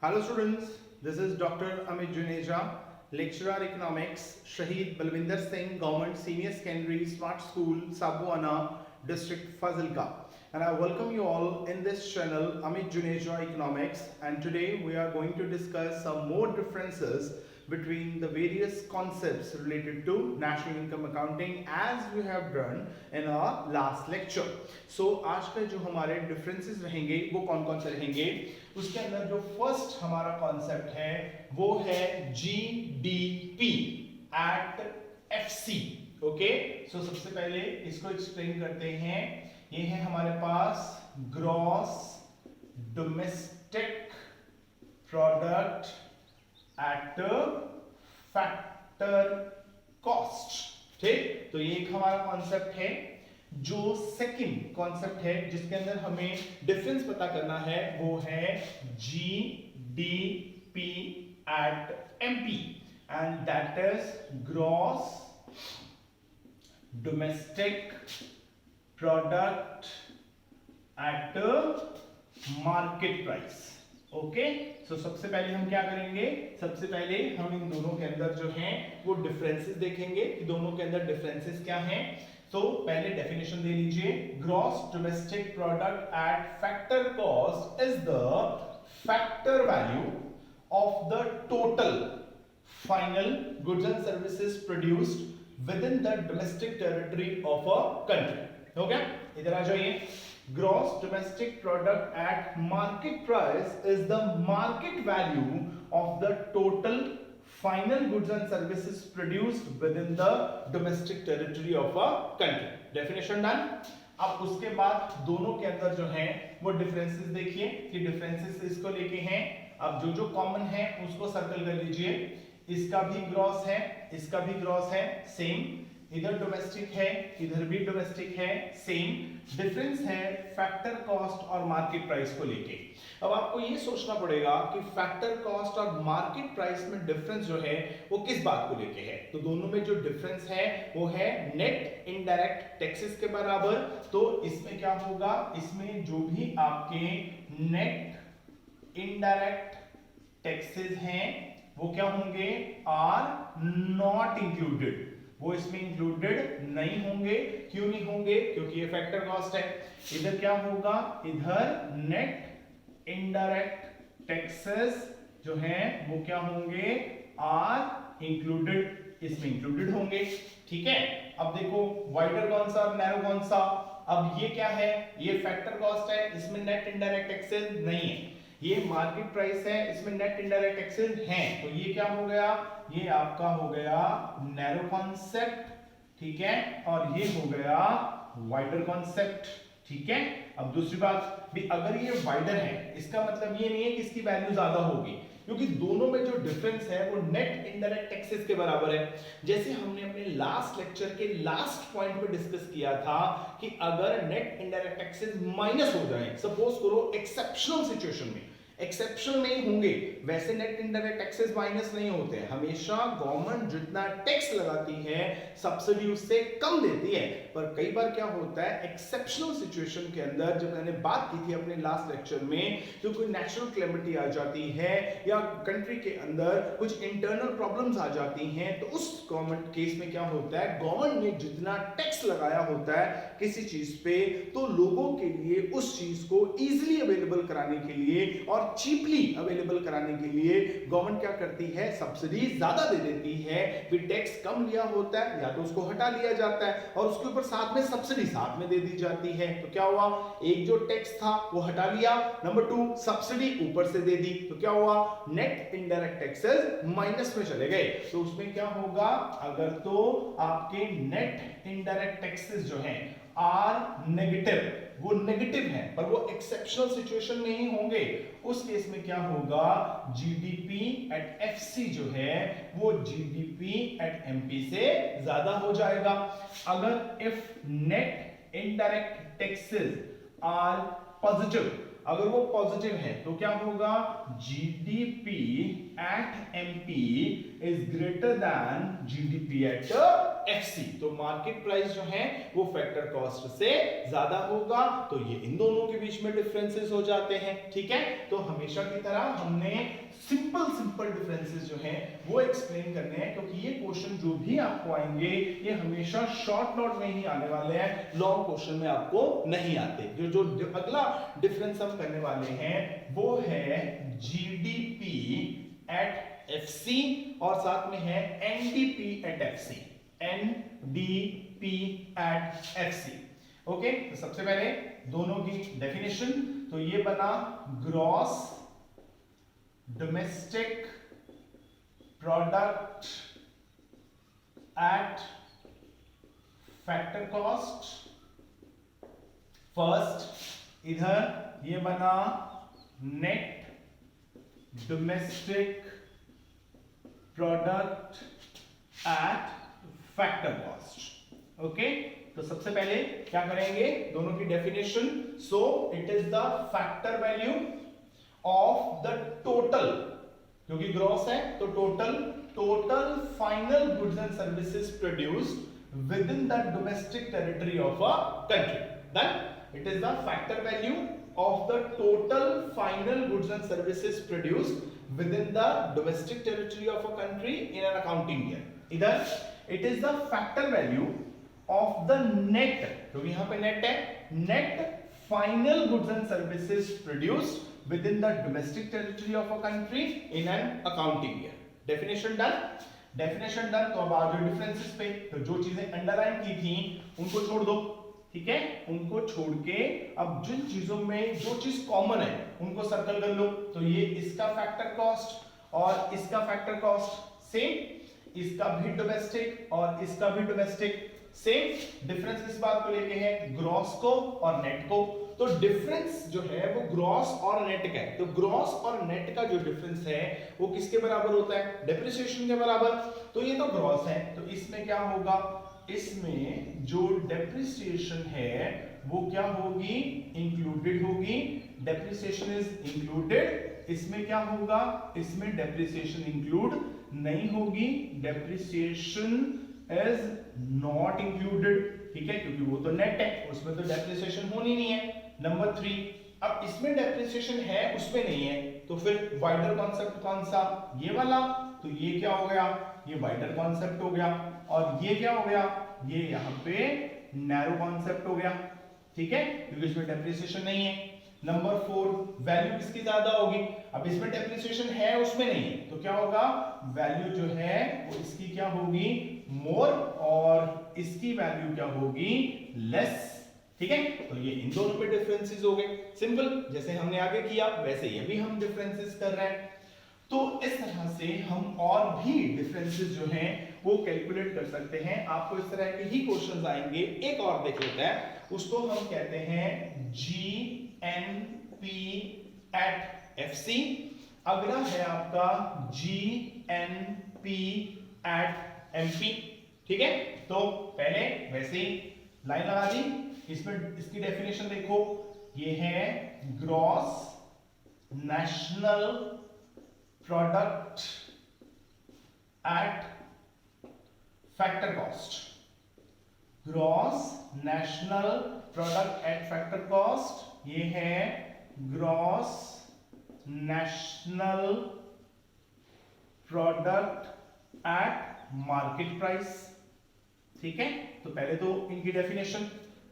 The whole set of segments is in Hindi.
Hello students, this is Dr. Amit Juneja, lecturer economics, Shahid Balwinder Singh, Government Senior Secondary Smart School, Sabuana, District Fazilka. And I welcome you all in this channel, Amit Juneja Economics. And today we are going to discuss some more differences between the various concepts related to national income accounting as we have done in our last lecture. So आज का जो हमारे differences रहेंगे वो कौन कौन से रहेंगे, उसके अंदर जो फर्स्ट हमारा कॉन्सेप्ट है वो है GDP at FC. Okay, so सबसे पहले इसको एक्सप्लेन करते हैं. ये है हमारे पास gross domestic product at factor cost. ठीक, तो ये एक हमारा कॉन्सेप्ट है. जो सेकंड कॉन्सेप्ट है जिसके अंदर हमें डिफरेंस पता करना है वो है GDP at MP and that is gross domestic product at market price. Okay, so सबसे पहले हम क्या करेंगे, सबसे पहले हम इन दोनों के अंदर जो हैं वो डिफरेंसेस देखेंगे कि दोनों के अंदर डिफरेंसेस क्या हैं. तो पहले डेफिनेशन दे लीजिए. Gross domestic product at factor cost is the factor value of the total final goods and services produced within the domestic territory of a country. हो गया, इधर आ जाइए. Gross domestic product at market price is the market value of the total final goods and services produced within the domestic territory of a country. Definition done. अब उसके बाद दोनों के अंदर जो है वो डिफरेंसेस देखिए कि डिफरेंसेस इसको लेके हैं. अब जो जो कॉमन है उसको सर्कल कर लीजिए. इसका भी ग्रॉस है, इसका भी ग्रॉस है, सेम. इधर डोमेस्टिक है, इधर भी डोमेस्टिक है, सेम. डिफरेंस है फैक्टर कॉस्ट और मार्केट प्राइस को लेके. अब आपको ये सोचना पड़ेगा कि फैक्टर कॉस्ट और मार्केट प्राइस में डिफरेंस जो है वो किस बात को लेके है. तो दोनों में जो डिफरेंस है वो है नेट इनडायरेक्ट टैक्सेस के बराबर. तो इसमें क्या होगा, इसमें जो भी आपके नेट इनडायरेक्ट टैक्सेस हैं वो क्या होंगे, आर नॉट इंक्लूडेड. वो इसमें इंक्लूडेड नहीं होंगे. क्यों नहीं होंगे, क्योंकि ये फैक्टर कॉस्ट है. इधर क्या होगा, इधर नेट इनडायरेक्ट टैक्सेस जो हैं वो क्या होंगे, आर इंक्लूडेड, इसमें इंक्लूडेड होंगे. ठीक है. अब देखो वाइडर कौन सा और नैरो कौन सा. अब ये क्या है, ये फैक्टर कॉस्ट है, इसमें नेट इनडायरेक्ट टैक्सेस नहीं है. ये मार्केट प्राइस है, इसमें नेट इनडायरेक्ट टैक्सेस हैं. तो ये क्या हो गया, ये आपका हो गया नैरो कॉन्सेप्ट. ठीक है, और ये हो गया वाइडर कॉन्सेप्ट. ठीक है. अब दूसरी बात भी, अगर ये वाइडर है इसका मतलब ये नहीं है कि इसकी वैल्यू ज्यादा होगी, क्योंकि दोनों में जो डिफरेंस है वो नेट इनडायरेक्ट टैक्सेस के बराबर है. जैसे हमने अपने लास्ट लेक्चर के लास्ट पॉइंट पे डिस्कस किया था कि अगर नेट इनडायरेक्ट टैक्सेस माइनस हो जाए, सपोज करो एक्सेप्शनल सिचुएशन में, एक्सेप्शनल नहीं होंगे, वैसे नेट इनडायरेक्ट टैक्सेस माइनस नहीं होते. हमेशा गवर्नमेंट जितना टैक्स लगाती है सब्सिडी उससे कम देती है. पर कई बार क्या होता है, एक्सेप्शनल सिचुएशन के अंदर, जब मैंने बात की थी अपने लास्ट लेक्चर में, तो कोई नेचुरल कैलेमिटी आ जाती है या कंट्री के अंदर कुछ इंटरनल प्रॉब्लम्स आ जाती हैं, तो उस गवर्नमेंट केस में क्या होता है, गवर्नमेंट ने जितना टैक्स लगाया होता है किसी चीज पे, तो लोगों के लिए उस चीज को इजीली अवेलेबल कराने के लिए और चीपली अवेलेबल कराने के लिए गवर्नमेंट क्या करती है, सब्सिडी ज्यादा दे देती है. फिर टैक्स कम लिया होता है या तो उसको हटा लिया जाता है और उसके ऊपर साथ में सब्सिडी साथ में दे दी जाती है. तो क्या हुआ, एक जो टैक्स था वो हटा लिया, नंबर 2 सब्सिडी ऊपर से दे दी, तो क्या हुआ, नेट इनडायरेक्ट टैक्सेस माइनस में चले गए. तो उसमें क्या होगा, अगर तो आपके नेट इनडायरेक्ट टैक्सेस जो हैं आर नेगेटिव, वो नेगेटिव है पर वो एक्सेप्शनल सिचुएशन में ही होंगे, उस केस में क्या होगा, जीडीपी एट एफसी जो है वो जीडीपी एट एमपी से ज्यादा हो जाएगा. अगर if net indirect taxes are positive, अगर वो पॉजिटिव है तो क्या होगा, GDP at MP is greater than GDP at FC, तो मार्केट प्राइस जो है वो फैक्टर कॉस्ट से ज्यादा होगा, तो ये इन दोनों के बीच में डिफरेंसेस हो जाते हैं। ठीक है, तो हमेशा की तरह हमने सिंपल डिफरेंसेस जो हैं वो एक्सप्लेन करने हैं, क्योंकि ये क्वेश्चन जो भी आपको आएंगे ये हमेशा शॉर्ट नोट में ही आने वाले हैं, लॉन्ग क्वेश्चन में आपको नहीं आते। जो अगला डिफरेंस हम करने वाले हैं वो है GDP एट FC और साथ में है NDP at FC, NDP at FC। Okay, तो सबसे पहले दोनों की डेफिनेशन, तो ये बना gross domestic product at factor cost. First इधर ये बना net domestic product at factor cost. Okay, तो सबसे पहले क्या करेंगे, दोनों की definition. So it is the factor value of the total, क्योंकि ग्रॉस है तो total final goods and services produced within the domestic territory of a country. Then it is the factor value of the total final goods and services produced within the domestic territory of a country in an accounting year. इधर it is the factor value of the net, क्योंकि यहाँ पे net है, net final goods and services produced within the domestic territory of a country in an accounting year. Definition done. Definition done. तो अब आ जाओ differences पे। तो जो चीजें underline की थी उनको छोड़ दो, ठीक है, उनको छोड़ के अब जिन चीजों में जो चीज कॉमन है उनको सर्कल कर लो। तो ये इसका फैक्टर कॉस्ट और इसका फैक्टर कॉस्ट सेम, इसका भी डोमेस्टिक और इसका भी डोमेस्टिक सेम। डिफरेंस किस बात को लेके है, ग्रॉस को और नेट को। तो डिफरेंस जो है वो ग्रॉस और नेट का है। तो ग्रॉस और नेट का जो डिफरेंस है वो किसके बराबर होता है, डेप्रिसिएशन के बराबर। तो ये तो ग्रॉस है, तो इसमें क्या होगा, इसमें जो डेप्रिसिएशन है वो क्या होगी, इंक्लूडेड होगी। Depreciation is included. इसमें क्या होगा, इसमें डेप्रिसिएशन इंक्लूड नहीं होगी, डेप्रिसिएशन इज नॉट इंक्लूडेड। ठीक है, क्योंकि वो तो नेट है, उसमें तो डेप्रिसिएशन होनी नहीं है। नंबर 3, अब इसमें डेप्रिसिएशन है उसमें नहीं है, तो फिर वाइडर कॉन्सेप्ट कौन सा, ये वाला। तो ये क्या हो गया, ये वाइडर कॉन्सेप्ट हो गया, और ये क्या हो गया, ये यहाँ पे नैरो कॉन्सेप्ट हो गया। ठीक है, क्योंकि इसमें डेप्रिसिएशन नहीं है। नंबर 4, वैल्यू किसकी ज्यादा होगी, अब इसमें डेप्रिसिएशन है उसमें नहीं है, तो क्या होगा, वैल्यू जो है वो इसकी क्या होगी, मोर, और इसकी वैल्यू क्या होगी, लेस। ठीक है, तो ये इन दोनों पे डिफरेंसेस हो गए। सिंपल, जैसे हमने आगे किया वैसे ये भी हम डिफरेंसेस कर रहे हैं। तो इस तरह से हम और भी डिफरेंसेस जो हैं वो कैलकुलेट कर सकते हैं। आपको इस तरह के ही क्वेश्चंस आएंगे। एक और देख लेते हैं, उसको हम कहते हैं GNP एट FC। अगला है आपका GNP एट MP। ठीक है, तो पहले वैसे ही लाइन लगा दी, इसमें इसकी डेफिनेशन देखो, ये है gross national product at factor cost. Gross national product at factor cost, ये है gross national product at market price. ठीक है, तो पहले तो इनकी डेफिनेशन,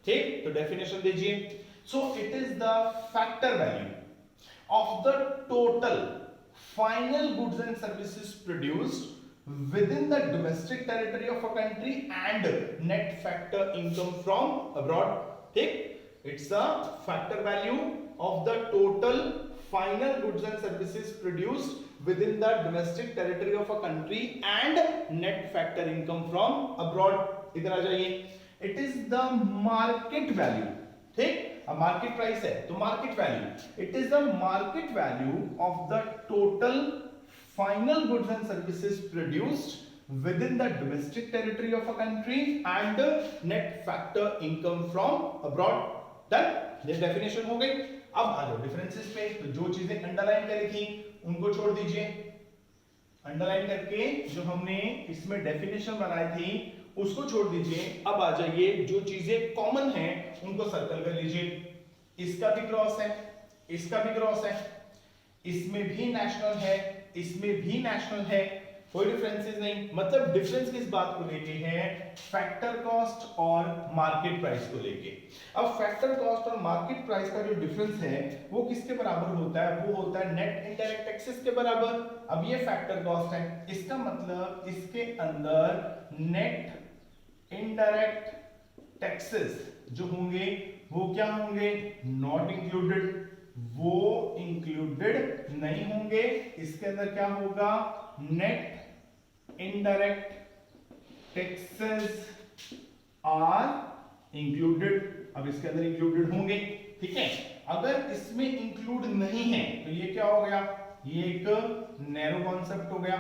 ठीक, तो डेफिनेशन दीजिए। सो it is the factor value of the total final goods and services produced within the domestic territory of a country and net factor income from abroad. ठीक, it's a factor value of the total final goods and services produced within the domestic territory of a country and net factor income from abroad. इधर आ जाइए, it is the market value। ठीक, अब मार्केट प्राइस है तो market value, it is the market value of the total final goods and services produced within the domestic territory of a country and net factor income from abroad. Done, ये डेफिनेशन हो गई। अब आ जाओ डिफरेंसेस पे। तो जो चीजें अंडरलाइन करी थी उनको छोड़ दीजिए, अंडरलाइन करके जो हमने इसमें डेफिनेशन बनाई थी उसको छोड़ दीजिए, अब आ जाइए जो चीजें कॉमन हैं उनको सर्कल कर लीजिए। इसका भी क्रॉस है, इसका भी क्रॉस है, इसमें भी नेशनल है, इसमें भी नेशनल है, कोई डिफरेंसेस नहीं। मतलब डिफरेंस किस बात को लेके है, फैक्टर कॉस्ट और मार्केट प्राइस को लेके। अब फैक्टर कॉस्ट और मार्केट प्राइस का जो डिफरेंस है वो किसके बराबर होता है, वो होता है नेट इनडायरेक्ट टैक्सेस के बराबर। अब ये फैक्टर कॉस्ट है, इसका मतलब इसके अंदर नेट इनडायरेक्ट टैक्सेस जो होंगे वो क्या होंगे, नॉट इंक्लूडेड, वो इंक्लूडेड नहीं होंगे। इसके अंदर क्या होगा, net indirect taxes are included. अब इसके अंदर इंक्लूडेड होंगे, ठीक है। अगर इसमें इंक्लूड नहीं है तो ये क्या हो गया, ये एक नैरो कॉन्सेप्ट हो गया,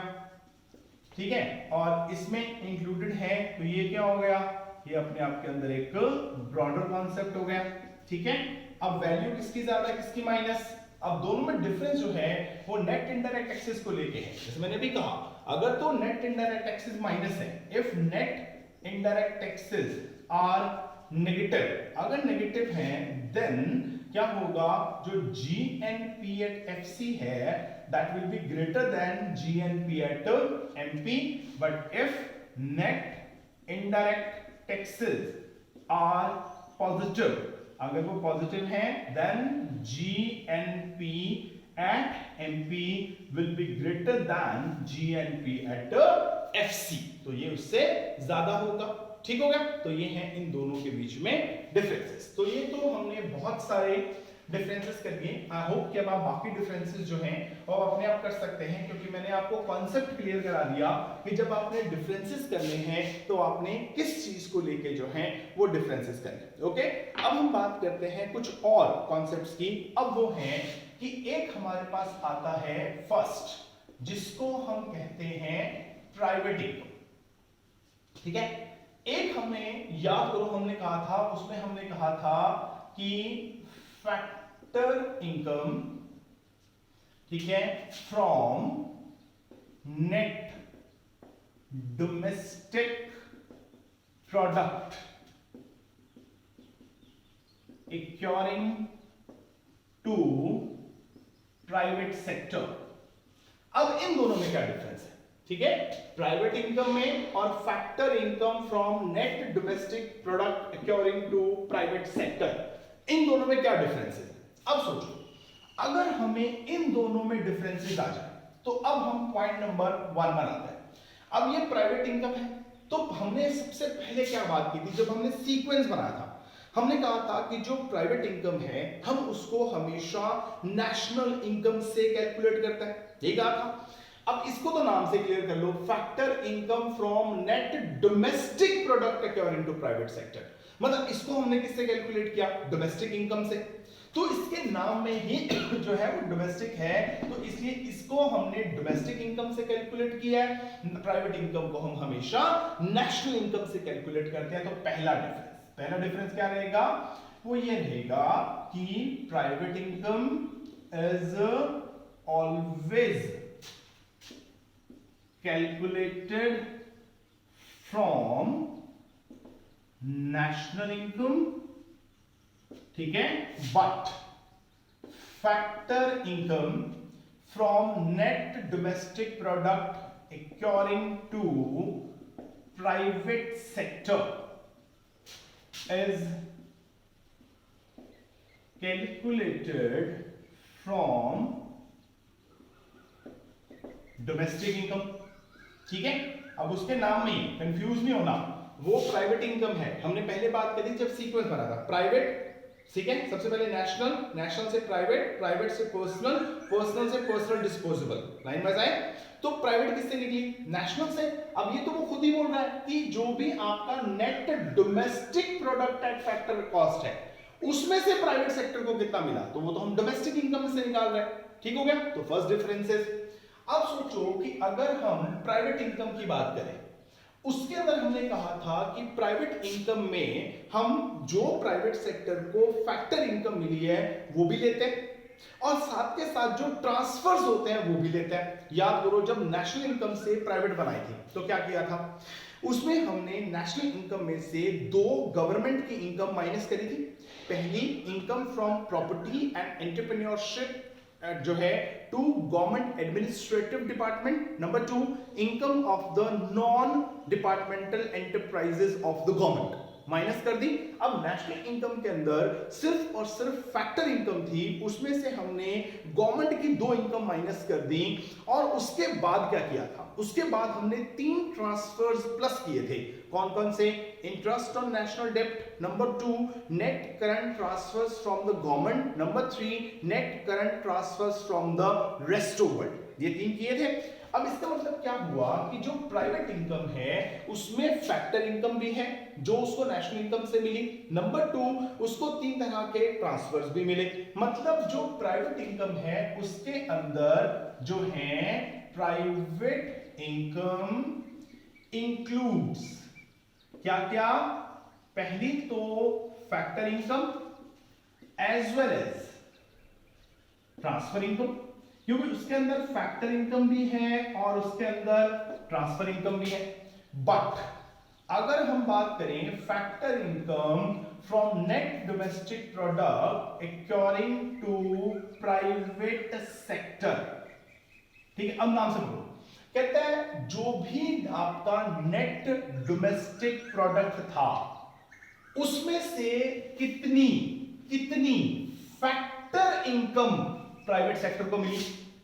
ठीक है। और इसमें इंक्लूडेड है तो ये क्या हो गया, ये अपने आप के अंदर एक ब्रॉडर कॉन्सेप्ट हो गया, ठीक है। अब वैल्यू किसकी ज्यादा है, किसकी माइनस। अब दोनों में डिफरेंस जो है वो नेट इनडायरेक्ट टैक्सेस को लेके है। जैसे मैंने भी कहा, अगर तो नेट इनडायरेक्ट टैक्सेस माइनस है, if net indirect taxes are negative, अगर नेगेटिव है देन क्या होगा, जो GNP एट FC है that will be greater than GNP at MP, but if net indirect taxes are positive, अगर वो पॉजिटिव है then GNP at MP will be greater than GNP at FC, तो ये उससे ज्यादा होगा, ठीक हो गया। तो ये है इन दोनों के बीच में डिफरेंसेस। तो ये तो हमने बहुत सारे डिफरेंसेस कर दिए। आई होप कि अब आप बाकी डिफरेंसेस जो हैं वो अपने आप कर सकते हैं, क्योंकि मैंने आपको कॉन्सेप्ट क्लियर करा दिया कि जब आपने डिफरेंसेस करने हैं तो आपने किस चीज को लेके जो है वो डिफरेंसेस करने। ओके, अब हम बात करते हैं कुछ और कॉन्सेप्ट्स की। अब वो है कि एक हमारे पास आता है फर्स्ट, जिसको हम कहते हैं प्राइवेट इनकम, ठीक है। एक हमें याद करो, हमने कहा था, उसमें हमने कहा था कि फैक्टर इनकम, ठीक है, from net domestic product acquiring to private sector. अब इन दोनों में क्या डिफरेंस है, ठीक है, प्राइवेट इनकम में और factor income from net domestic product acquiring to private sector, इन दोनों में क्या डिफरेंस है। अब सोचो, अगर हमें इन दोनों में डिफरेंसेस आ जाए तो अब हम पॉइंट नंबर 1 बनाते हैं। अब ये प्राइवेट इनकम है, तो हमने सबसे पहले क्या बात की थी, जब हमने सीक्वेंस बनाया था, हमने कहा था कि जो प्राइवेट इनकम है हम उसको हमेशा नेशनल इनकम से कैलकुलेट करते हैं, यही कहा था। अब इसको तो नाम से क्लियर कर लो, factor income from net domestic product acquiring to private sector. मतलब इसको हमने किससे कैलकुलेट किया, डोमेस्टिक इनकम से। तो इसके नाम में ही जो है वो डोमेस्टिक है, तो इसलिए इसको हमने डोमेस्टिक इनकम से कैलकुलेट किया है। प्राइवेट इनकम को हम हमेशा नेशनल इनकम से कैलकुलेट करते हैं। तो पहला डिफरेंस क्या रहेगा, वो ये रहेगा कि private income is always calculated from national income, ठीक है, but factor income from net domestic product acquiring to private sector is calculated from domestic income, ठीक है। अब उसके नाम में कंफ्यूज नहीं होना, वो प्राइवेट इनकम है। हमने पहले बात करी जब सीक्वेंस बना था, प्राइवेट, ठीक है, सबसे पहले नेशनल, नेशनल से प्राइवेट, प्राइवेट से पर्सनल, पर्सनल से personal disposable, line by line. तो प्राइवेट किससे निकली, नेशनल से। अब ये तो वो खुद ही बोल रहा है कि जो भी आपका net domestic product at factor cost है उसमें से प्राइवेट सेक्टर को कितना मिला, तो वो तो हम डोमेस्टिक इनकम से निकाल रहे हैं, ठीक हो गया। तो फर्स्ट डिफरेंसेस। अब सोचो कि अगर हम प्राइवेट इनकम की बात करें, उसके अंदर हमने कहा था कि प्राइवेट इनकम में हम जो प्राइवेट सेक्टर को फैक्टर इनकम मिली है वो भी लेते हैं, और साथ के साथ जो ट्रांसफर्स होते हैं वो भी लेते हैं। याद करो, जब नेशनल इनकम से प्राइवेट बनाई थी तो क्या किया था, उसमें हमने नेशनल इनकम में से दो गवर्नमेंट की इनकम माइनस करी थी। पहली income from property and entrepreneurship जो है to government administrative department, number 2 income of the non departmental enterprises of the government minus कर दी। अब नेशनल इनकम के अंदर सिर्फ और सिर्फ फैक्टर इनकम थी, उसमें से हमने गवर्नमेंट की दो इनकम माइनस कर दी। और उसके बाद क्या किया था, उसके बाद हमने 3 ट्रांसफर्स प्लस किए थे। कौन कौन से? इंटरेस्ट ऑन नेशनल डेब्ट, number 2 net current transfers from the government, number 3 net current transfers from the rest of world. ये 3 किए थे। अब इसका मतलब क्या हुआ कि जो प्राइवेट इनकम है उसमें फैक्टर इनकम भी है जो उसको नेशनल इनकम से मिली, नंबर 2 उसको 3 तरह के ट्रांसफर्स भी मिले। मतलब जो प्राइवेट इनकम है उसके अंदर जो है प्राइवेट इनकम इंक्लूड्स क्या क्या? पहली तो factor income as well as transfer income, क्योंकि उसके अंदर फैक्टर इनकम भी है और उसके अंदर ट्रांसफर इनकम भी है। बट अगर हम बात करें factor income from net domestic product according to private sector, ठीक है, अब नाम से बोलो, कहते हैं जो भी आपका नेट डोमेस्टिक प्रोडक्ट था उसमें से कितनी कितनी फैक्टर इनकम प्राइवेट सेक्टर को मिली।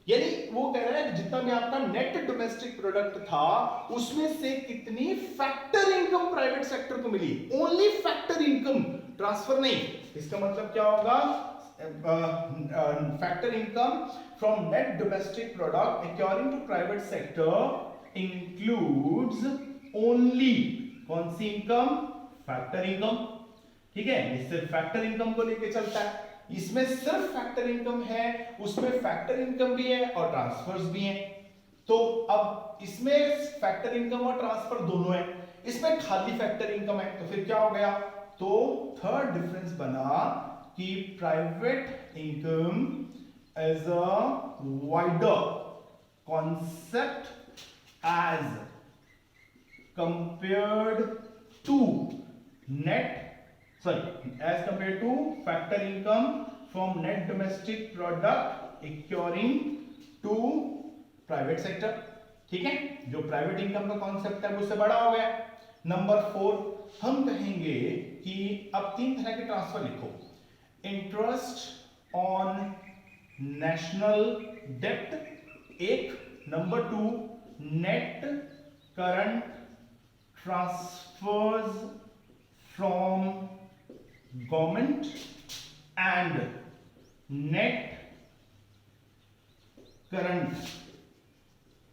यानी वो कह रहा है जितना भी आपका नेट डोमेस्टिक प्रोडक्ट था उसमें से कितनी फैक्टर इनकम प्राइवेट सेक्टर को मिली। ओनली फैक्टर इनकम, ट्रांसफर नहीं। इसका मतलब क्या होगा? Factor income from net domestic product according to private sector includes only कौन सी इनकम? Factor income. ठीक है, ये सिर्फ फैक्टर इनकम को लेके चलता है। इसमें सिर्फ फैक्टर इनकम है, उसमें फैक्टर इनकम भी है और ट्रांसफर्स भी हैं। तो अब इसमें फैक्टर इनकम और ट्रांसफर दोनों है, इसमें खाली फैक्टर इनकम है। तो फिर क्या हो गया? तो थर्ड डिफरेंस बना कि private income as a wider concept as compared to as compared to factor income from net domestic product accruing to private sector। ठीक है, जो प्राइवेट इनकम का कॉन्सेप्ट है वो उससे बड़ा हो गया। नंबर 4 हम कहेंगे कि अब 3 तरह के ट्रांसफर लिखो। इंटरेस्ट ऑन नेशनल डेब्ट एक, number 2 net current transverse from government and net current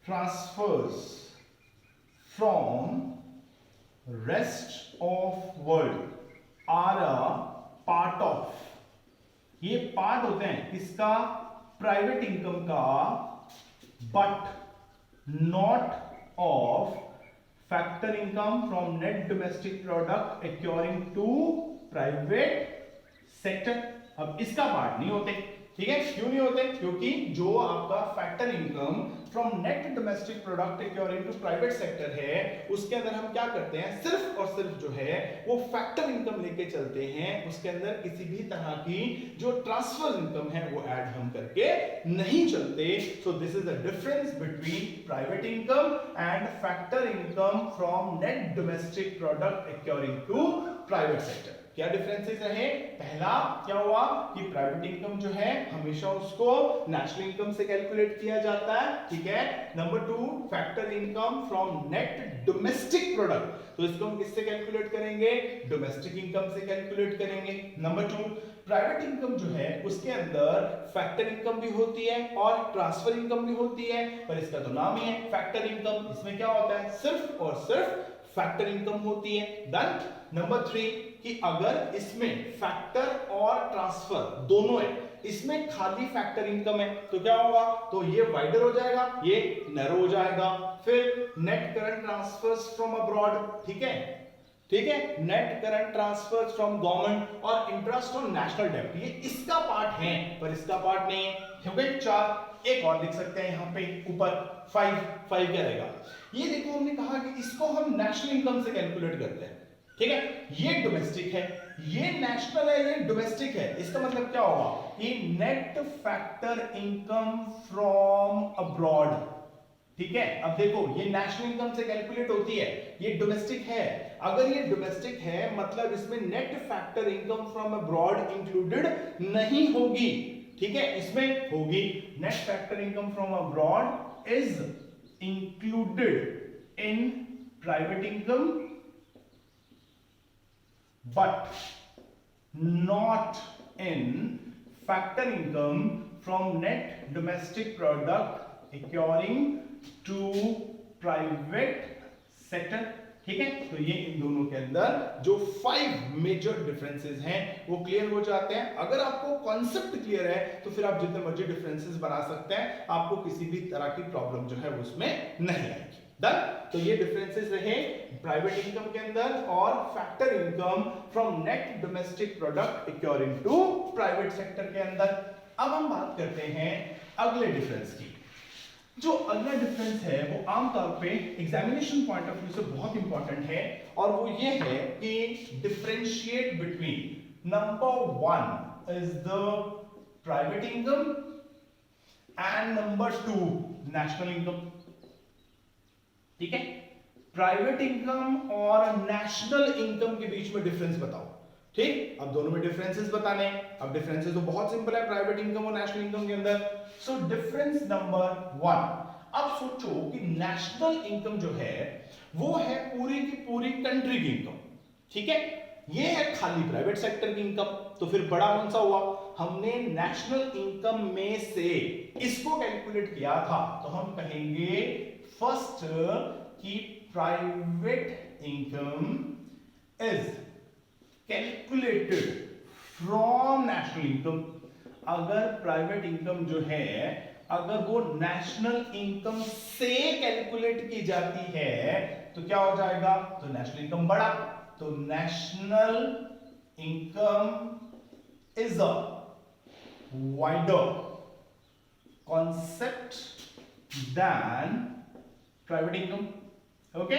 transfers from rest of world are a part of, ये पार्ट होते हैं किसका? प्राइवेट इनकम का, but not of factor income from net domestic product accruing to private sector. अब इसका पार्ट नहीं होते। ठीक है, क्यों नहीं होते? क्योंकि जो आपका factor income from net domestic product accruing to private sector है उसके अंदर हम क्या करते हैं, सिर्फ और सिर्फ जो है वो फैक्टर इनकम लेके चलते हैं। उसके अंदर किसी भी तरह की जो ट्रांसफर इनकम है वो ऐड हम करके नहीं चलते। So this is the difference between private income and factor income from net domestic product accruing to private sector. क्या डिफरेंसेस रहे? पहला क्या हुआ कि प्राइवेट इनकम जो है हमेशा उसको नेशनल इनकम से कैलकुलेट किया जाता है। ठीक है, number 2 factor income from net domestic product, तो इसको हम किससे कैलकुलेट करेंगे? डोमेस्टिक इनकम से कैलकुलेट करेंगे। नंबर 2 प्राइवेट इनकम जो है उसके अंदर फैक्टर इनकम भी होती है और ट्रांसफर इनकम भी होती है, पर इसका तो नाम ही है फैक्टर इनकम। इसमें क्या होता है? सिर्फ और सिर्फ फैक्टर इनकम होती है। डन। नंबर 3 कि अगर इसमें फैक्टर और ट्रांसफर दोनों है, इसमें खाली फैक्टर इनकम है, तो क्या होगा? तो ये वाइडर हो जाएगा, ये नैरो हो जाएगा। फिर net current transfers from abroad, ठीक है, ठीक है, net current transfers from government और इंटरेस्ट ऑन नेशनल डेब्ट, ये इसका पार्ट है पर इसका पार्ट नहीं है। हो गए 4। एक और लिख सकते हैं यहाँ पे ऊपर 5 5 क्या रहेगा। ये देखो हमने कहा कि इसको हम नेशनल इनकम से कैलकुलेट करते हैं, ठीक है। ये डोमेस्टिक है, ये नेशनल है, ये डोमेस्टिक है। इसका मतलब क्या होगा कि net factor income from abroad, ठीक है। अब देखो ये नेशनल इनकम से कैलकुलेट होती है, ये डोमेस्टिक है। अगर ये डोमेस्टिक है मतलब इसमें net factor income from abroad included नहीं होगी, ठीक है। इसमें होगी net factor income from abroad is included in private income but not in factor income from net domestic product accruing to private sector, ठीक है। तो ये इन दोनों के अंदर जो 5 मेजर डिफरेंसेस हैं वो क्लियर हो जाते हैं। अगर आपको कॉन्सेप्ट क्लियर है तो फिर आप जितने मर्जी डिफरेंसेस बना सकते हैं, आपको किसी भी तरह की प्रॉब्लम जो है उसमें नहीं आएगी। डन। तो ये डिफरेंसेस रहे प्राइवेट इनकम के अंदर और factor income from net domestic product accruing to private sector के अंदर। अब हम बात करते हैं अगले डिफरेंस की। जो अगला डिफरेंस है वो आमतौर पे एग्जामिनेशन पॉइंट ऑफ व्यू से बहुत इंपॉर्टेंट है और वो ये है कि differentiate between number 1 is the private income and number 2 national income, ठीक है। प्राइवेट इनकम और नेशनल इनकम के बीच में डिफरेंस बताओ, ठीक। अब दोनों में डिफरेंसेस बताने हैं। अब डिफरेंसेस तो बहुत सिंपल है प्राइवेट इनकम और नेशनल इनकम के अंदर। सो डिफरेंस नंबर 1, अब सोचो कि नेशनल इनकम जो है वो है पूरी की पूरी कंट्री की इनकम, ठीक है। ये है खाली प्राइवेट सेक्टर की इनकम। तो फिर बड़ा कौन सा हुआ, हमने नेशनल इनकम में से इसको कैलकुलेट किया था तो हम कहेंगे फर्स्ट कि private income is calculated from national income. अगर प्राइवेट इनकम जो है अगर वो नेशनल इनकम से कैलकुलेट की जाती है तो क्या हो जाएगा, तो नेशनल इनकम बड़ा। तो national income is a wider concept than private income, okay.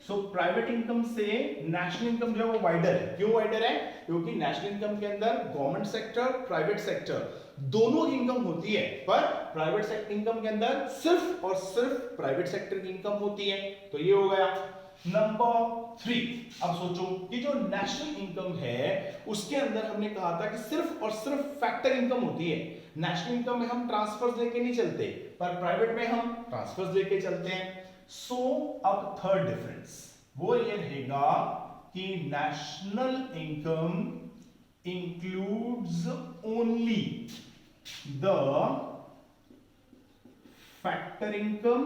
So private income से नेशनल इनकम जो है वो वाइडर है। क्यों वाइडर है, क्योंकि नेशनल इनकम के अंदर गवर्नमेंट सेक्टर प्राइवेट सेक्टर दोनों की इनकम होती है, पर प्राइवेट सेक्टर इनकम के अंदर सिर्फ और सिर्फ प्राइवेट सेक्टर की इनकम होती है। तो ये हो गया नंबर 3। अब सोचो कि जो नेशनल इनकम है उसके अंदर हमने कहा था कि सिर्फ और सिर्फ फैक्टर इनकम होती है। नेशनल इनकम में हम ट्रांसफर्स लेके नहीं चलते, पर प्राइवेट में हम ट्रांसफर्स लेके चलते हैं। सो अब थर्ड डिफरेंस वो ये रहेगा कि national income includes only the factor income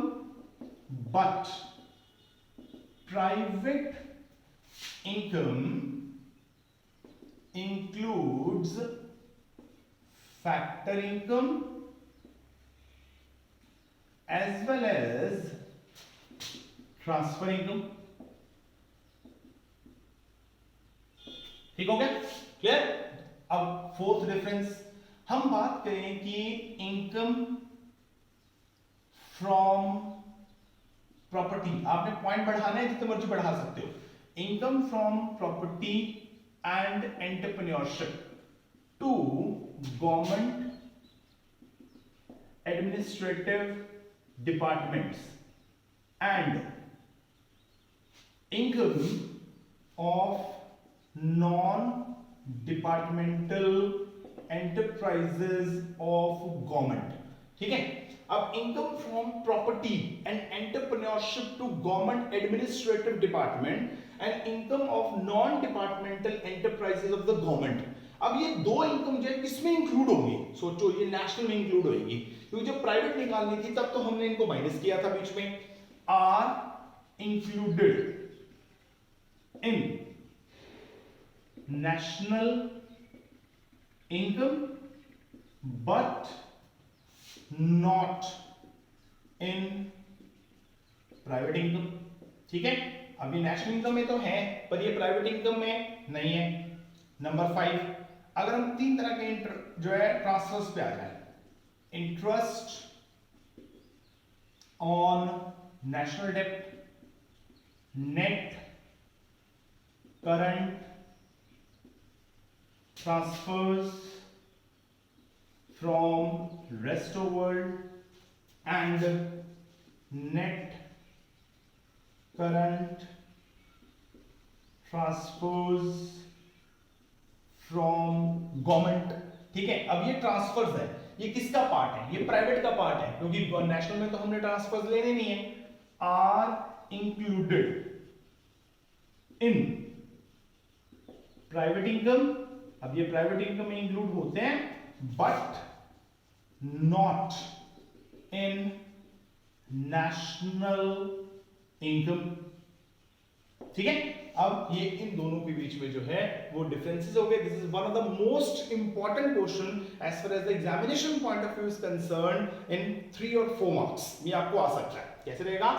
but private income includes factor income as well as transfer income। ठीक हो गया, क्लियर। अब फोर्थ डिफरेंस हम बात करें कि इनकम फ्रॉम प्रॉपर्टी। आपने पॉइंट बढ़ाना है जितने मर्जी बढ़ा सकते हो। Income from property and entrepreneurship to government administrative departments and income of non departmental enterprises of government. ठीक है, अब income from property and entrepreneurship to government administrative department and income of non departmental enterprises of the government. अब ये दो इनकम जो है किसमें इंक्लूड होंगी, सोचो ये नेशनल में इंक्लूड होगी, क्योंकि जब प्राइवेट निकालनी थी तब तो हमने इनको माइनस किया था बीच में। Are included in national income but not in private income. ठीक है, अभी नेशनल इनकम में तो है पर ये प्राइवेट इनकम में नहीं है। नंबर 5, अगर हम तीन तरह के जो है ट्रांसफर्स पे आ जाए, इंटरेस्ट ऑन नेशनल डेब्ट, net current transfers from rest of world and net current transfers from government. ठीक है, अब ये ट्रांसफर्स है, ये किसका पार्ट है? ये प्राइवेट का पार्ट है, क्योंकि नेशनल में तो हमने ट्रांसफर्स लेने नहीं है। Are included in private income, अब ये प्राइवेट इनकम में इंक्लूड होते हैं, but not in national income. ठीक है, अब ये इन दोनों के बीच में जो है वो डिफरेंसेस हो गए। This is one of the most important question as far as the examination point of view is concerned in 3 और 4 मार्क्स। ये आपको आ सकता है। कैसे रहेगा?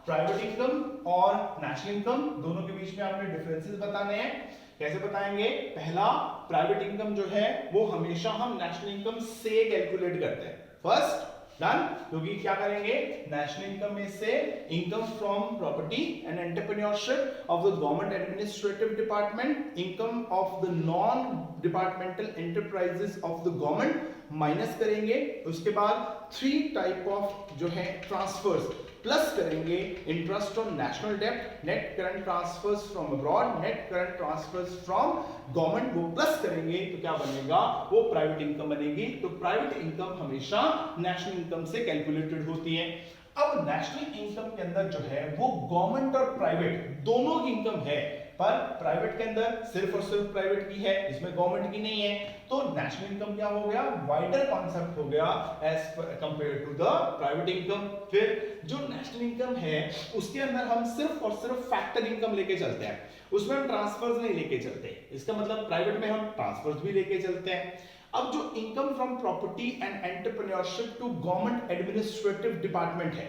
प्राइवेट इनकम और नेशनल इनकम दोनों के बीच में आपने डिफरेंसेस बताने हैं। कैसे बताएंगे? पहला, प्राइवेट इनकम जो है वो हमेशा हम नेशनल इनकम से कैलकुलेट करते हैं। फर्स्ट डन, क्योंकि क्या करेंगे? नेशनल इनकम में से income from property and entrepreneurship of the government administrative department, income of the non departmental enterprises of the government minus करेंगे। उसके बाद 3 टाइप ऑफ जो है ट्रांसफर्स प्लस करेंगे, इंटरेस्ट ऑन नेशनल डेब्ट, net current transfers from abroad, net current transfers from government, वो प्लस करेंगे तो क्या बनेगा? वो प्राइवेट इनकम बनेगी। तो प्राइवेट इनकम हमेशा नेशनल इनकम से कैलकुलेटेड होती है। अब नेशनल इनकम के अंदर जो है वो गवर्नमेंट और प्राइवेट दोनों की इनकम है, पर प्राइवेट के अंदर सिर्फ और सिर्फ प्राइवेट की है, इसमें गवर्नमेंट की नहीं है। तो नेशनल इनकम क्या हो गया? वाइडर कॉन्सेप्ट हो गया as compare to the private income. फिर जो नेशनल इनकम है उसके अंदर हम सिर्फ और सिर्फ फैक्टर इनकम लेके चलते हैं, उसमें हम ट्रांसफर्स नहीं लेके चलते। इसका मतलब प्राइवेट में हम ट्रांसफर्स भी लेके चलते हैं। अब जो income from property and entrepreneurship to government administrative department है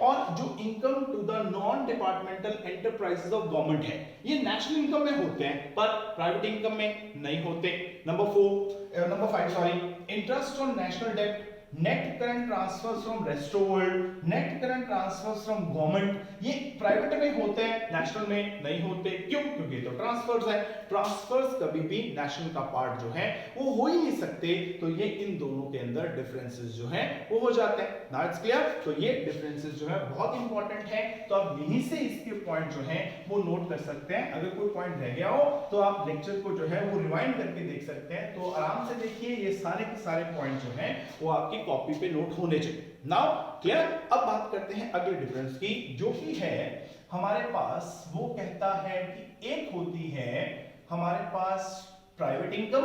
और जो income to the non departmental enterprises of government है, ये नेशनल इनकम में होते हैं पर प्राइवेट इनकम में नहीं होते। Number 5 sorry, interest on national डेब्ट, net current transfers from rest of world, net current transfers from government, ये प्राइवेट में होते हैं, नेशनल में नहीं होते। क्यों? क्योंकि तो ट्रांसफर्स है। ट्रांसफर्स कभी भी नेशनल का पार्ट जो है वो हो ही नहीं सकते, तो ये इन दोनों के अंदर डिफरेंसेस जो है वो हो जाते हैं। Now it's clear? तो ये डिफरेंसेस जो है बहुत इंपॉर्टेंट है, तो आप यहीं से इसके पॉइंट जो है वो नोट कर सकते हैं। अगर कोई पॉइंट रह गया हो तो आप लेक्चर को जो है वो रिवाइंड करके देख सकते हैं। तो आराम से देखिए, ये सारे के सारे पॉइंट जो है वो आपकी कॉपी पे नोट होने चाहिए। Now clear? अब बात करते हैं अगले डिफरेंस की, जो कि है हमारे पास, वो कहता है कि एक होती है हमारे पास प्राइवेट इनकम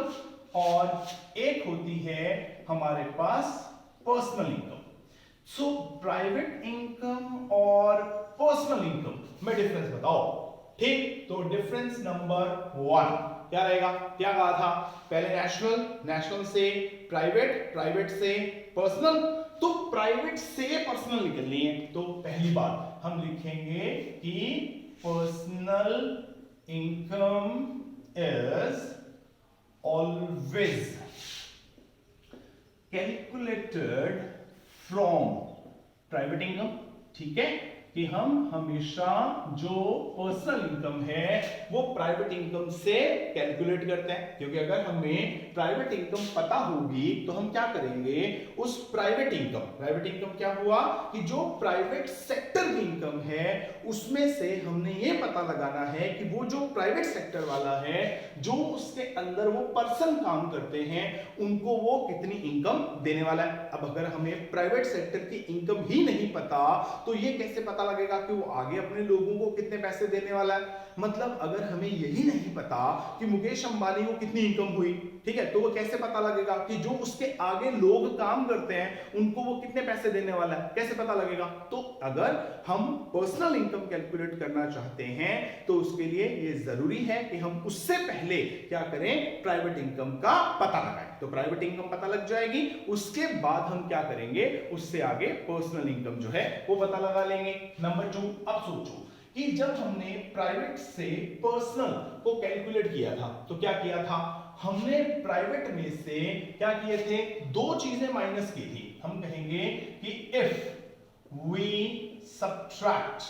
और एक होती है हमारे पास personal income. So private income और पर्सनल इनकम में डिफरेंस बताओ। ठीक, तो डिफरेंस नंबर 1 क्या रहेगा? क्या कहा था? पहले नेशनल, नेशनल से प्राइवेट, प्राइवेट से पर्सनल, तो प्राइवेट से पर्सनल निकलनी है। तो पहली बात हम लिखेंगे कि personal income is always calculated from private income. ठीक है, कि हम हमेशा जो पर्सनल इनकम है वो प्राइवेट इनकम से कैलकुलेट करते हैं, क्योंकि अगर हमें प्राइवेट इनकम पता होगी तो हम क्या करेंगे? उस प्राइवेट इनकम क्या हुआ कि जो प्राइवेट सेक्टर की इनकम है उसमें से हमने ये पता लगाना है कि वो जो प्राइवेट सेक्टर वाला है, जो उसके अंदर वो पर्सन काम करते हैं, उनको वो कितनी इनकम देने वाला है। अब अगर हमें प्राइवेट सेक्टर की इनकम ही नहीं पता तो ये कैसे पता लगेगा कि वो आगे अपने लोगों को कितने पैसे देने वाला है? मतलब अगर हमें यही नहीं पता कि मुकेश अंबानी को कितनी इनकम हुई, ठीक है, तो वो कैसे पता लगेगा कि जो उसके आगे लोग काम करते हैं उनको वो कितने पैसे देने वाला है? कैसे पता लगेगा? तो अगर हम पर्सनल इनकम कैलकुलेट करना चाहते हैं तो उसके लिए ये जरूरी है कि हम उससे पहले क्या करें? प्राइवेट इनकम का पता लगाएं। तो प्राइवेट इनकम पता लग जाएगी, उसके बाद हम क्या करेंगे? उससे आगे पर्सनल इनकम जो है वो पता लगा लेंगे। नंबर 2, अब सोचो कि जब हमने प्राइवेट से पर्सनल को कैलकुलेट किया था तो क्या किया था? हमने प्राइवेट में से क्या किए थे? 2 चीजें माइनस की थी। हम कहेंगे कि इफ वी सब्ट्रैक्ट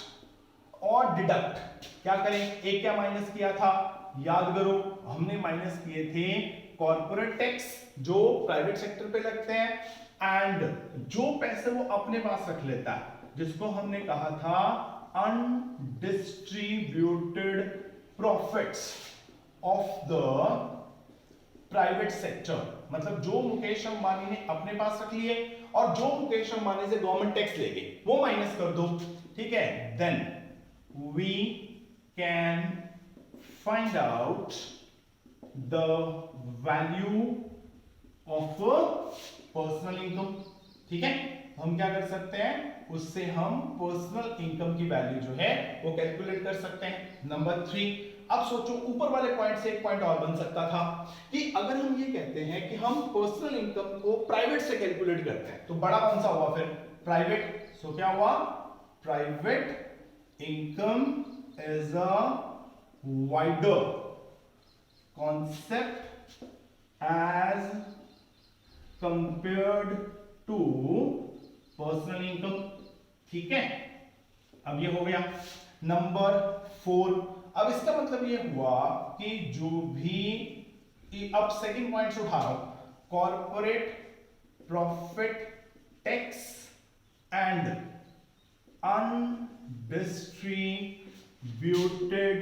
और डिडक्ट। क्या करें, एक क्या माइनस किया था, याद करो, हमने माइनस किए थे कॉर्पोरेट टैक्स जो प्राइवेट सेक्टर पे लगते हैं, एंड जो पैसे वो अपने पास रख लेता है, जिसको हमने कहा था undistributed profits of the private sector. मतलब जो मुकेश अंबानी ने अपने पास रख लिए और जो मुकेश अंबानी से गवर्नमेंट टैक्स लेके वो माइनस कर दो, ठीक है। Then we can find out the value of personal income, ठीक है। हम क्या कर सकते हैं, उससे हम पर्सनल इनकम की वैल्यू जो है वो कैलकुलेट कर सकते हैं। नंबर 3, अब सोचो ऊपर वाले पॉइंट से एक पॉइंट और बन सकता था कि अगर हम ये कहते हैं कि हम पर्सनल इनकम को प्राइवेट से कैलकुलेट करते हैं तो बड़ा कौन सा हुआ फिर, प्राइवेट। सो क्या हुआ, private income is a wider concept as compared to personal income, ठीक है। अब ये हो गया। नंबर 4, अब इसका मतलब ये हुआ कि जो भी, अब सेकंड पॉइंट से उठा रहा हूं, corporate profit tax and undistributed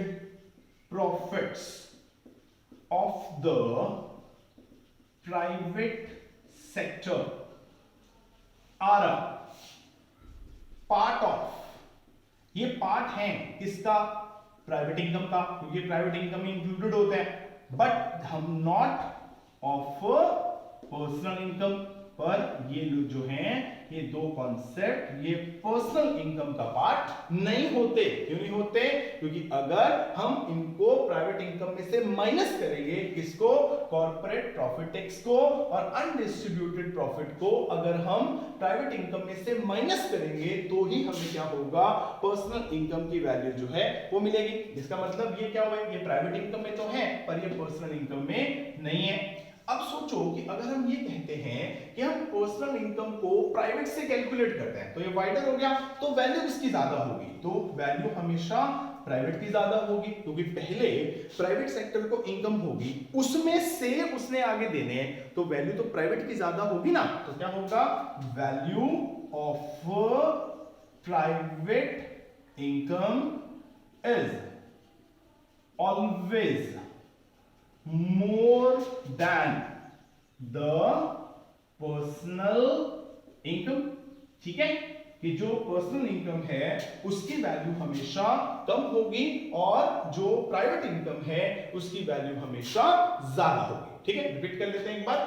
profits of the private sector are a part of, ये पार्ट है किसका, प्राइवेट इनकम का, क्योंकि प्राइवेट इनकम में इंक्लूडेड होते हैं, बट हम नॉट ऑफ पर्सनल इनकम। पर ये जो हैं ये दो कॉन्सेप्ट ये पर्सनल इनकम का पार्ट नहीं होते। क्यों नहीं होते, क्योंकि अगर हम इनको प्राइवेट इनकम में से माइनस करेंगे, किसको, कॉर्पोरेट प्रॉफिट टैक्स को और अनडिस्ट्रीब्यूटेड प्रॉफिट को अगर हम प्राइवेट इनकम में से माइनस करेंगे तो ही हमें क्या होगा, पर्सनल इनकम की वैल्यू जो है वो मिलेगी। इसका मतलब ये क्या हुआ, ये प्राइवेट इनकम में तो है पर ये पर्सनल इनकम में नहीं है। अब सोचो कि अगर हम ये कहते हैं कि हम पर्सनल इनकम को प्राइवेट से कैलकुलेट करते हैं तो ये वाइडर हो गया, तो वैल्यू किसकी ज्यादा होगी, तो वैल्यू हमेशा प्राइवेट की ज्यादा होगी, क्योंकि पहले प्राइवेट सेक्टर को इनकम होगी उसमें से उसने आगे देने हैं, तो वैल्यू तो प्राइवेट की ज्यादा होगी ना। तो क्या होगा, value of private income is always more than the personal income, ठीक है, कि जो पर्सनल इनकम है उसकी वैल्यू हमेशा कम होगी और जो प्राइवेट इनकम है उसकी वैल्यू हमेशा ज्यादा होगी, ठीक है। रिपीट कर लेते हैं एक बार।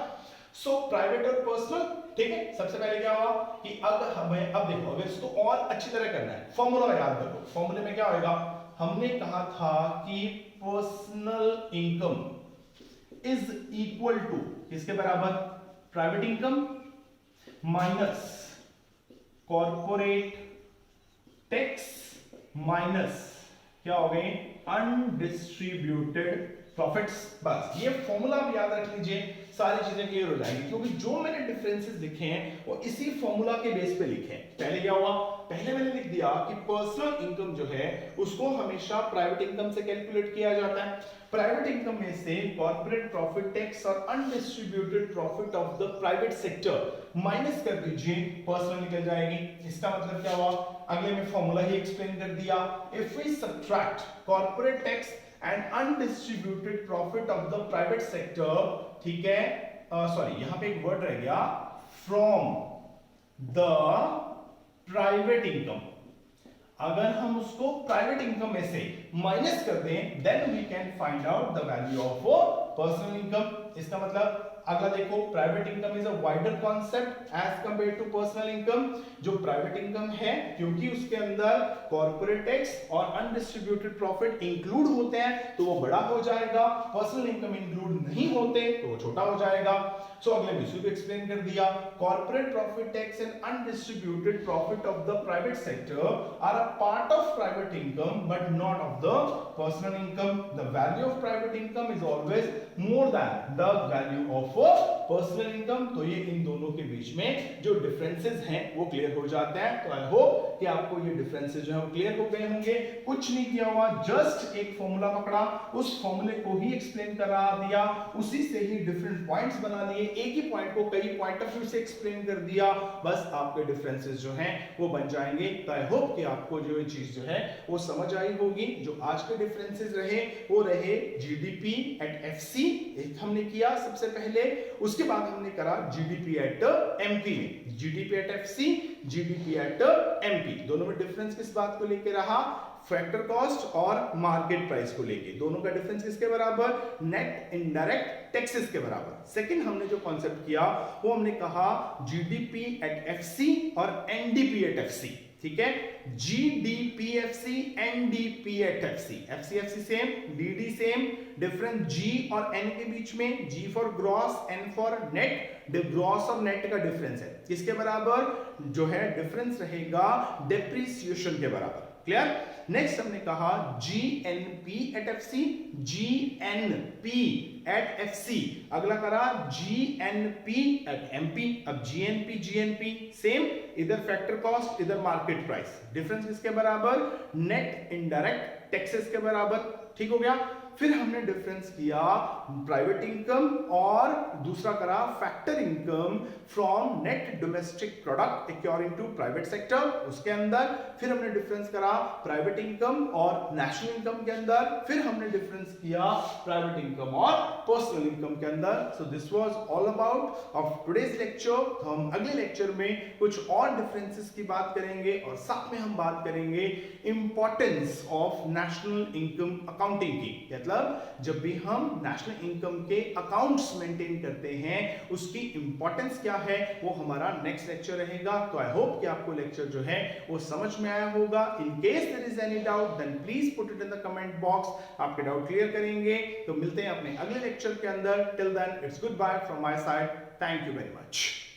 सो प्राइवेट और पर्सनल, ठीक है। सबसे पहले क्या हुआ कि अब देखो, अगर इसको और अच्छी तरह करना है, फॉर्मूला याद कर लो। फॉर्मूले में क्या होगा, हमने कहा था कि personal income is equal to किसके बराबर, private income minus corporate tax minus क्या हो गए, अनडिस्ट्रीब्यूटेड प्रॉफिट्स। बस ये फॉर्मूला आप याद रख लीजिए, सारी चीजें क्लियर हो जाएंगी, क्योंकि जो मैंने डिफरेंसेस लिखे हैं वो इसी फॉर्मूला के बेस पे लिखे हैं। पहले क्या हुआ, पहले मैंने लिख दिया कि पर्सनल इनकम जो है उसको हमेशा प्राइवेट इनकम से कैलकुलेट किया जाता है। प्राइवेट इनकम में से कॉर्पोरेट प्रॉफिट टैक्स और undistributed profit of the private sector minus कर दीजिए, पर्सनल निकल जाएगी। इसका मतलब क्या हुआ, अगले में फॉर्मूला ही एक्सप्लेन कर दिया। If we subtract corporate tax and undistributed profit of the private sector, ठीक है, सॉरी यहां पे एक वर्ड रह गया, फ्रॉम द प्राइवेट इनकम, अगर हम उसको प्राइवेट इनकम में से माइनस कर दें then we can find out the value of personal income. इसका मतलब अगला देखो, private income is a wider concept as compared to personal income. जो प्राइवेट इनकम है क्योंकि उसके अंदर कॉर्पोरेट टैक्स और अनडिस्ट्रीब्यूटेड प्रॉफिट इंक्लूड होते हैं तो वो बड़ा हो जाएगा, पर्सनल इनकम इंक्लूड नहीं होते तो वो छोटा हो जाएगा। सो अगले में इसी को एक्सप्लेन कर दिया, corporate profit tax and undistributed profit of the private sector are a part of private income but not of the personal income. The value of private income is always more than the value of personal income. तो ये इन दोनों के बीच में जो डिफरेंसेस हैं वो क्लियर हो जाते हैं. तो आई होप कि आपको ये डिफरेंसेस जो है वो क्लियर हो गए होंगे. कुछ नहीं किया हुआ, जस्ट एक फॉर्मूला पकड़ा, उस फॉर्मूले को ही एक्सप्लेन करा दिया, उसी से ही डिफरेंट पॉइंट्स बना लिए, एक ही पॉइंट को कई पॉइंट ऑफ व्यू से एक्सप्लेन कर दिया, बस आपके डिफरेंसेस जो हैं वो बन जाएंगे. तो आई होप कि आपको जो ये चीज जो है वो समझ आई होगी. जो आज के डिफरेंसेस रहे वो रहे जीडीपी एट एफसी, एक हमने किया सबसे पहले, उसके बाद हमने करा जीडीपी एट एमपी में. GDP at FC, GDP at MP, दोनों में डिफरेंस किस बात को लेके रहा? फैक्टर कॉस्ट और मार्केट प्राइस को लेके. दोनों का डिफरेंस किसके बराबर? नेट इनडायरेक्ट टैक्सेस के बराबर. सेकंड हमने जो कॉन्सेप्ट किया वो हमने कहा जीडीपी एट एफसी और एनडीपी एट एफसी. ठीक है, GDPFC, NDP at FC. FCFC same, DD same, difference G और N के बीच में, G for gross, N for net. Gross और नेट का डिफरेंस है किसके बराबर? जो है डिफरेंस रहेगा डेप्रिसिएशन के बराबर. क्लियर? नेक्स्ट हमने कहा GNP at FC, GNP at FC. अगला करा GNP एट MP. अब GNP सेम, इधर फैक्टर कॉस्ट, इधर मार्केट प्राइस. डिफरेंस किसके बराबर? नेट इनडायरेक्ट टैक्सेस के बराबर. ठीक हो गया. फिर हमने डिफरेंस किया प्राइवेट इनकम और दूसरा करा factor income from net domestic product according to private sector, उसके अंदर. फिर हमने डिफरेंस करा प्राइवेट इनकम और नेशनल इनकम के अंदर. फिर हमने डिफरेंस किया प्राइवेट इनकम और पर्सनल इनकम के अंदर. So this was all about of today's lecture. तो हम अगले लेक्चर में कुछ और डिफरेंसेस की बात करेंगे और साथ में हम बात करेंगे importance of national income accounting की. मतलब जब भी हम नेशनल इनकम के अकाउंट्स मेंटेन करते हैं उसकी इंपॉर्टेंस क्या है वो हमारा नेक्स्ट लेक्चर रहेगा. तो आई होप कि आपको लेक्चर जो है वो समझ में आया होगा. In case there is any doubt then please put it in the comment box. आपके डाउट क्लियर करेंगे. तो मिलते हैं अपने अगले लेक्चर के अंदर. Till then it's good bye from my side. Thank you very much.